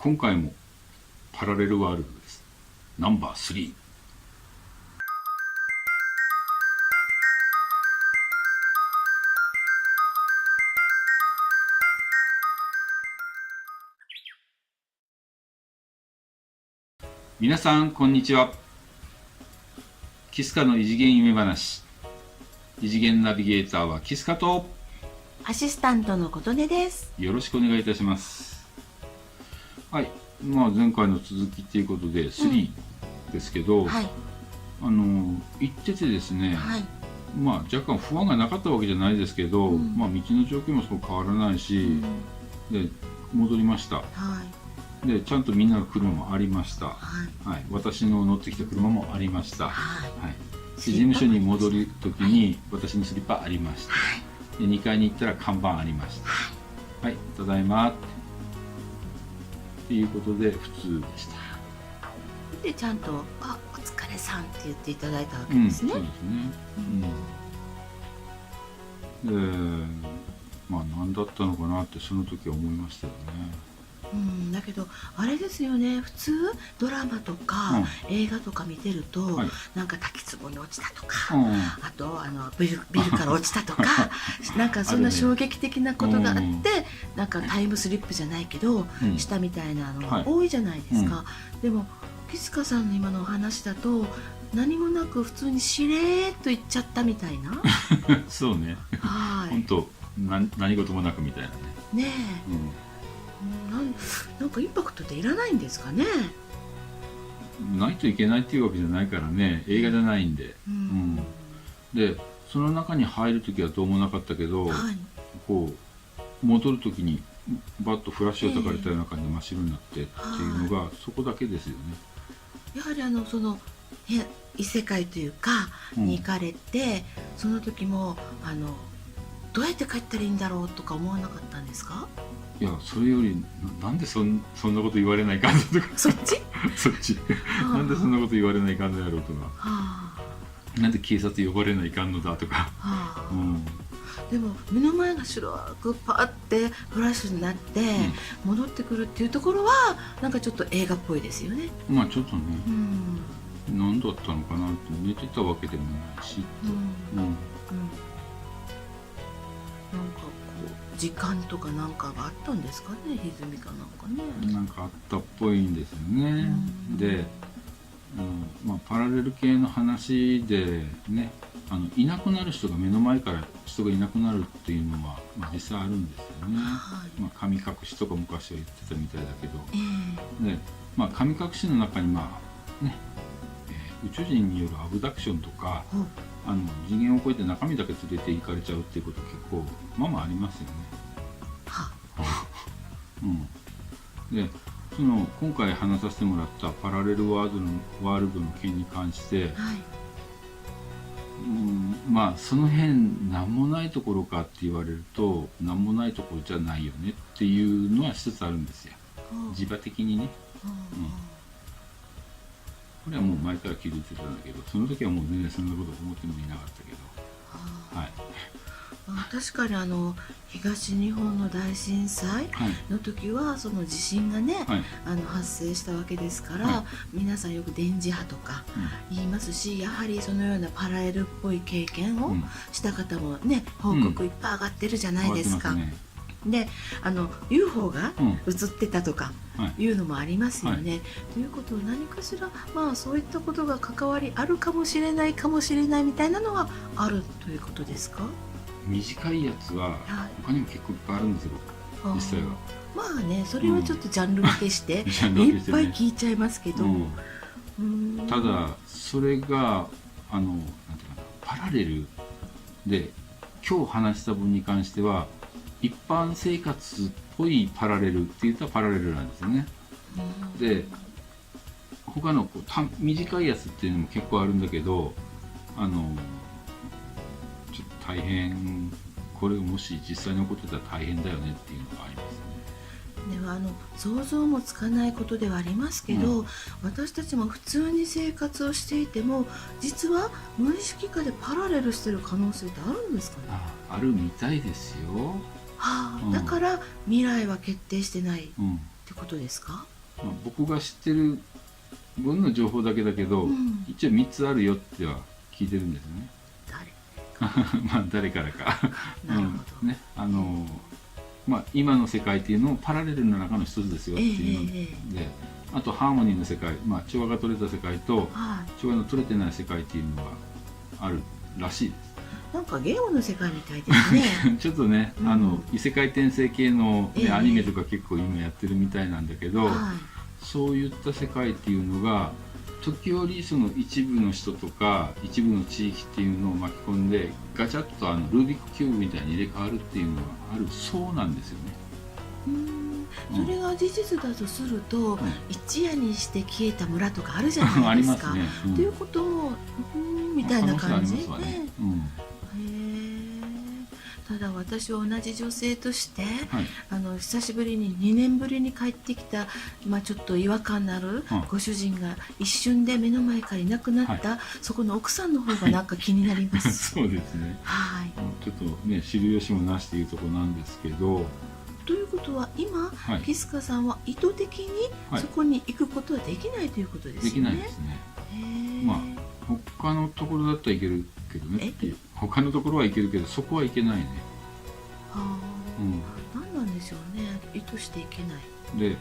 今回もパラレルワールドです。ナンバー3。皆さんこんにちは。キスカの異次元夢話。異次元ナビゲーターはキスカとアシスタントの琴音です。よろしくお願いいたします。はい、前回の続きということで3ですけど、はい、言っててですね、はい、若干不安がなかったわけじゃないですけど、道の状況もそう変わらないし、で戻りました。はい、でちゃんとみんなの車もありました。はい、はい、私の乗ってきた車もありました。はい、はい、で事務所に戻る時に私のスリッパありました。で2階に行ったら看板ありました。はい、ただいまっていうことで普通でした。でちゃんと「お疲れさん」って言っていただいたわけですね。そうですね。で何だったのかなってその時は思いましたよね。だけどあれですよね、普通ドラマとか、映画とか見てると、なんか滝壺に落ちたとか、あとビルから落ちたとかなんかそんな衝撃的なことがあって、なんかタイムスリップじゃないけど、したみたいなのが多いじゃないですか。でもキスカさんの今のお話だと何もなく普通にしれーっと行っちゃったみたいなそうね、本当何事もなくみたいなね。ねえ、なんかインパクトっていらないんですかね。ないといけないっていうわけじゃないからね、映画じゃないんで。でその中に入る時はどうもなかったけど、こう戻る時にバッとフラッシュを焚かれたような感じで真っ白になってっていうのがそこだけですよね。やはりその異世界というかに行かれて、その時もどうやって帰ったらいいんだろうとか思わなかったんですか？いや、それよりなんでそんなこと言われないかんのとかそっちそっちなんでそんなこと言われないかんのやろうとか、なんで警察呼ばれないかんのだとか。でも目の前が白くパーってフラッシュになって戻ってくるっていうところはなんかちょっと映画っぽいですよね。ちょっとね、何だったのかなって、寝てたわけでもないし、なんかこう時間とかなんかがあったんですかね、歪みかなんかね。なんかあったっぽいんですよね。で、パラレル系の話でね、いなくなる人が目の前から人がいなくなるっていうのは、実際あるんですよね。神隠しとか昔は言ってたみたいだけど、で神隠しの中に宇宙人によるアブダクションとか、次元を超えて中身だけ連れて行かれちゃうっていうこと結構ありますよね。で今回話させてもらったパラレルワールドの件に関して、その辺何もないところかって言われると何もないところじゃないよねっていうのは一つあるんですよ、磁場的にね。これはもう前から気づいてたんだけど、その時はもう全然そんなこと思ってもいなかったけど、確かに東日本の大震災の時はその地震がね、発生したわけですから、皆さんよく電磁波とか言いますし、やはりそのようなパラレルっぽい経験をした方もね、報告いっぱい上がってるじゃないですか。でUFO が映ってたとかいうのもありますよね。ということは何かしらそういったことが関わりあるかもしれないみたいなのはあるということですか？短いやつは他にも結構いっぱいあるんですよ、実際は。それはちょっとジャンル分けしていっぱい聞いちゃいますけど、ただそれがなんていうかな、パラレルで今日話した分に関しては一般生活っぽいパラレルって言ったらパラレルなんですよね。で他の短いやつっていうのも結構あるんだけど、ちょっと大変、これがもし実際に起こってたら大変だよねっていうのがありますね。では想像もつかないことではありますけど、私たちも普通に生活をしていても実は無意識化でパラレルしてる可能性ってあるんですかね？あるみたいですよ。だから未来は決定してないってことですか？僕が知ってる分の情報だけだけど、一応3つあるよっては聞いてるんですよね。まあ誰からかなるほど、ね、今の世界っていうのもパラレルの中の一つですよっていうので、あとハーモニーの世界、調和が取れた世界と、調和の取れてない世界っていうのがあるらしいです。なんかゲームの世界みたいですねちょっとね、異世界転生系の、アニメとか結構今やってるみたいなんだけど、そういった世界っていうのが時折その一部の人とか一部の地域っていうのを巻き込んでガチャッとルービックキューブみたいに入れ替わるっていうのがあるそうなんですよね。それが事実だとすると、一夜にして消えた村とかあるじゃないですか。ということをみたいな感じで。ただ私は同じ女性として、久しぶりに2年ぶりに帰ってきた、ちょっと違和感のあるご主人が一瞬で目の前からいなくなった、そこの奥さんの方がなんか気になります。そうですね、ちょっとね知る由もなしというところなんですけど。ということは今、キスカさんは意図的にそこに行くことはできないということですよね。できないですね。他のところだったらいけるけどねっていう。他のところはいけるけどそこはいけないね。何なんでしょうね、意図していけない。で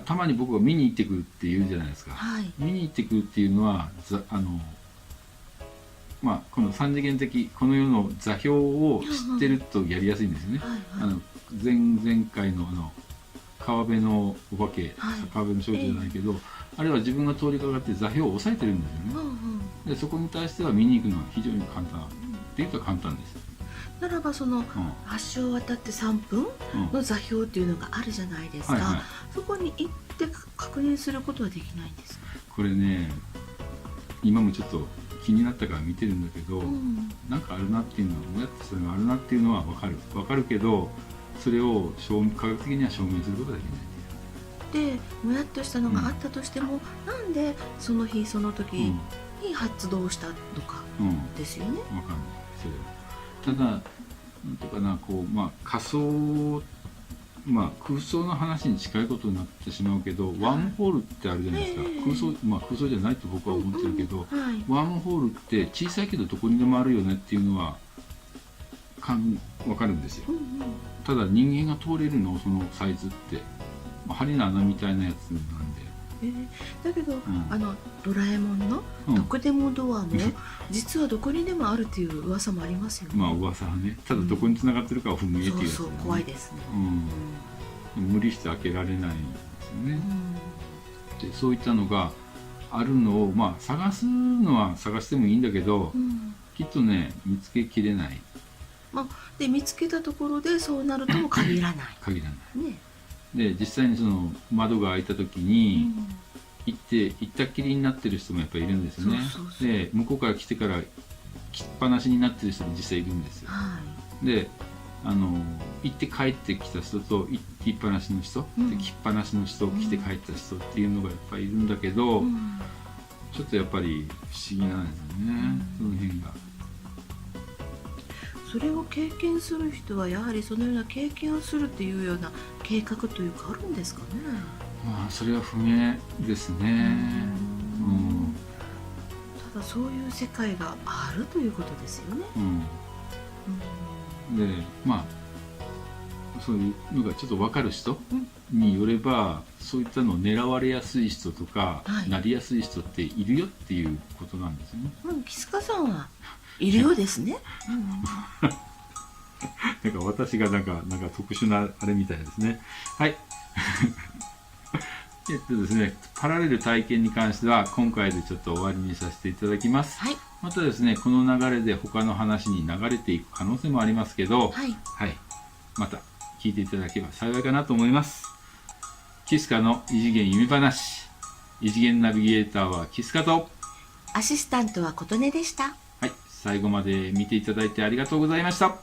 たまに僕は見に行ってくるって言うじゃないですか。見に行ってくるっていうのはこの三次元的この世の座標を知ってるとやりやすいんですよね。前々回の川辺のお化け、川辺の少女じゃないけど、あれは自分が通りかかって座標を押さえてるんですよね。でそこに対しては見に行くのは非常に簡単っていうと簡単です。ならばその発祥を渡って3分の座標っていうのがあるじゃないですか。そこに行って確認することはできないんですか？これね、今もちょっと気になったから見てるんだけど、なんかあるなっていうのは、もやっとそれがあるなっていうのは分かるけど、それを科学的には証明することはできない。でもやっとしたのがあったとしても、なんでその日その時に発動したとかですよね。分かんないそれは。ただなんていうかな、仮想空想の話に近いことになってしまうけど、ワームホールってあるじゃないですか。空想じゃないと僕は思ってるけど、ワームホールって小さいけどどこにでもあるよねっていうのは分かるんですよ。ただ人間が通れるのそのサイズって針の穴みたいなやつなんで。だけど、ドラえもんのどこでもドアも実はどこにでもあるっていう噂もありますよね。噂はね、ただどこに繋がってるかは不明っていうやつ。そう怖いですね。無理して開けられないんですよね。でそういったのがあるのを探すのは探してもいいんだけど、きっとね見つけきれない。で見つけたところでそうなるとも限らない。限らない。で実際にその窓が開いた時に行ったっきりになってる人もやっぱりいるんですよね。で向こうから来てから来っぱなしになってる人も実際いるんですよ。で行って帰ってきた人と行きっぱなしの人、で来っぱなしの人、来て帰った人っていうのがやっぱりいるんだけど、ちょっとやっぱり不思議なんですよね、その辺が。それを経験する人はやはりそのような経験をするっていうような計画というかあるんですかね。それは不明ですね。ただそういう世界があるということですよね。でそういうのがちょっと分かる人によれば、そういったのを狙われやすい人とか、なりやすい人っているよっていうことなんですよね。キスカさんはいるようですね。なんか私がなんか特殊なあれみたいですね。はい。ですね、パラレル体験に関しては今回でちょっと終わりにさせていただきます。またですね、この流れで他の話に流れていく可能性もありますけど、また聞いていただければ幸いかなと思います。キスカの異次元夢話、異次元ナビゲーターはキスカとアシスタントは琴音でした。最後まで見ていただいてありがとうございました。